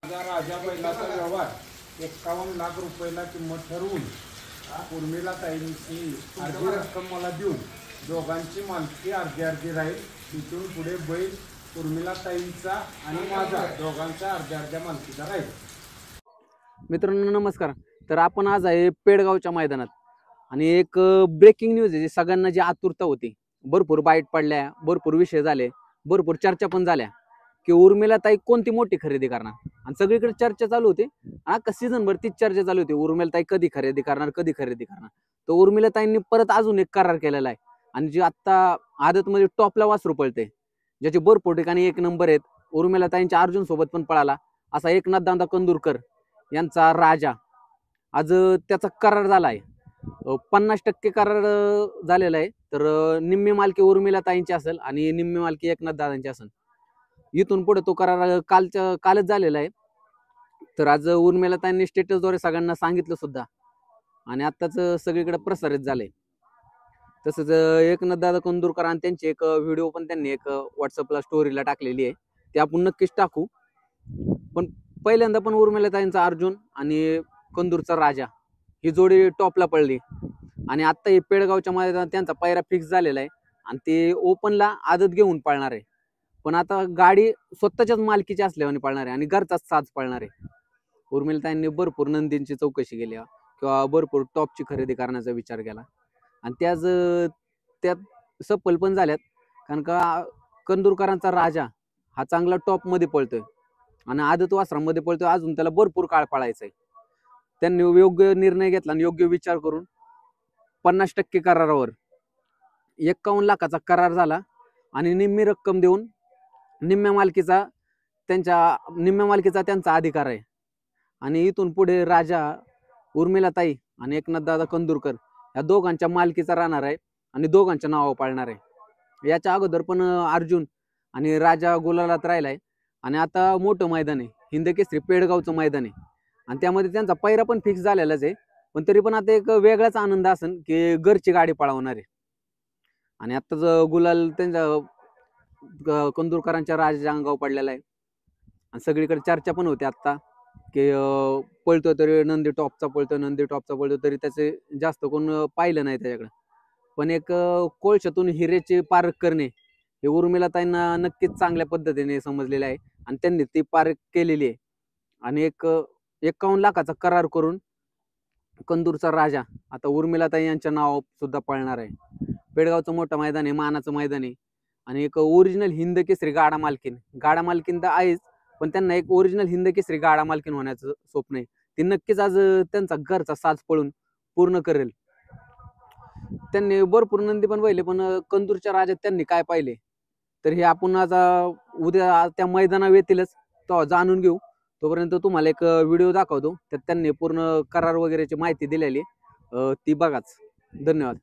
राजा बैलाचा व्यवहार 51 लाख रुपयाला किंमत ठरवून उर्मिला ताईंची अर्धी रक्कम मला देऊन दोघांची मालकी अर्धी राहील। तिथून पुढे बैल उर्मिला ताईंचा आणि माझा दोघांचा अर्ध्या मालकीचा राहील। मित्रांनो नमस्कार। तर आपण आज आहे पेडगावच्या मैदानात आणि एक ब्रेकिंग न्यूज आहे जी सगळ्यांना जी आतुरता होती। भरपूर बाईट पडल्या, भरपूर विषय झाले, भरपूर चर्चा पण झाल्या की उर्मिला ताई कोणती मोठी खरेदी करणार। आणि सगळीकडे चर्चा चालू होती, अख्खा सीझनभर तीच चर्चा चालू होती, उर्मिला ताई कधी खरेदी करणार। तर उर्मिला ताईंनी परत अजून एक करार केलेला आहे आणि जी आता आदतमध्ये टॉपला वासरू पळते, ज्याचे भरपूर ठिकाणी एक नंबर आहेत। उर्मिला ताईंच्या अर्जुन सोबत पण पळाला असा एकनाथ दादा कंदुरकर यांचा राजा आज त्याचा करार झाला आहे। 50% करार झालेला आहे। तर निम्मी मालकी उर्मिला ताईंची असेल आणि निम्मी मालकी एकनाथ दादांची असेल। इथून पुढे तो करार कालच झालेला आहे। तर आज उर्मिला ताईंनी स्टेटसद्वारे सगळ्यांना सांगितलं सुद्धा आणि आत्ताच सगळीकडे प्रसारित झालंय। तसंच एकनाथ दादा कंदुरकर आणि त्यांची एक व्हिडिओ पण त्यांनी एक व्हॉट्सअपला स्टोरीला टाकलेली आहे, ते आपण नक्कीच टाकू। पण पहिल्यांदा पण उर्मिला ताईंचा अर्जुन आणि कंदूरचा राजा ही जोडी टॉपला पडली आणि आता हे पेडगावच्या मैदानात त्यांचा पायरा फिक्स झालेला आहे आणि ते ओपनला आदत घेऊन पळणार आहे। पण आता गाडी स्वतःच्याच मालकीची असल्याने पळणार आहे आणि घरचाच साज पळणार आहे। उर्मिला ताईंनी भरपूर नंदींची चौकशी केली किंवा भरपूर टॉपची खरेदी करण्याचा विचार केला आणि त्यात सफल पण झाल्यात। कारण का कंदुरकरांचा राजा हा चांगला टॉपमध्ये पळतोय आणि आदत वासरामध्ये पळतोय, अजून त्याला भरपूर काळ पळायचा आहे। त्यांनी योग्य निर्णय घेतला आणि योग्य विचार करून 50% करारावर 51 लाखाचा करार झाला आणि निम्मी रक्कम देऊन निम्म्या मालकीचा त्यांचा अधिकार आहे। आणि इथून पुढे राजा उर्मिला ताई आणि एकनाथ दादा कंदुरकर या दोघांच्या मालकीचा राहणार आहे आणि दोघांच्या नावावर पाळणार आहे। याच्या अगोदर पण अर्जुन आणि राजा गुलालात राहिलाय आणि आता मोठं मैदान आहे, हिंदकेसरी पेडगावचं मैदान आहे आणि त्यामध्ये त्यांचा पायरा पण फिक्स झालेलाच आहे। पण तरी पण आता एक वेगळाच आनंद असेल की घरची गाडी पळवणार आहे आणि आताच गुलाल त्यांच्या कंदुरकरांच्या राजाच्या अंगावर पडलेला आहे आणि सगळीकडे चर्चा पण होते आता की पळतोय तरी नंदी टॉपचा पळतो तरी त्याचे जास्त कोण पाहिलं नाही त्याच्याकडे। पण एक कोळशातून हिरेचे पारख करणे हे उर्मिला ताईंना नक्कीच चांगल्या पद्धतीने समजलेले आहे आणि त्यांनी ती पारख केलेली आहे आणि एक 51 लाखाचा करार करून कंदूरचा राजा आता उर्मिला ताई यांच्या नावावर सुद्धा पळणार आहे। पेडगावचं मोठं मैदान आहे, मानाचं मैदान आहे आणि एक ओरिजिनल हिंदकेसरी गाडा मालकीन तर आहेच, पण त्यांना एक ओरिजिनल हिंदकेसरी गाडा मालकीन होण्याचं स्वप्न आहे। ते नक्कीच आज त्यांचा घरचा साज पळून पूर्ण करेल। त्यांनी भरपूर नंदी पण पाहिले, पण कंदूरच्या राजात त्यांनी काय पाहिले तर हे आपण आज उद्या त्या मैदानावर येतीलच तो जाणून घेऊ। तोपर्यंत तुम्हाला एक व्हिडिओ दाखवतो, त्यात त्यांनी पूर्ण करार वगैरेची माहिती दिलेली ती बघाच। धन्यवाद।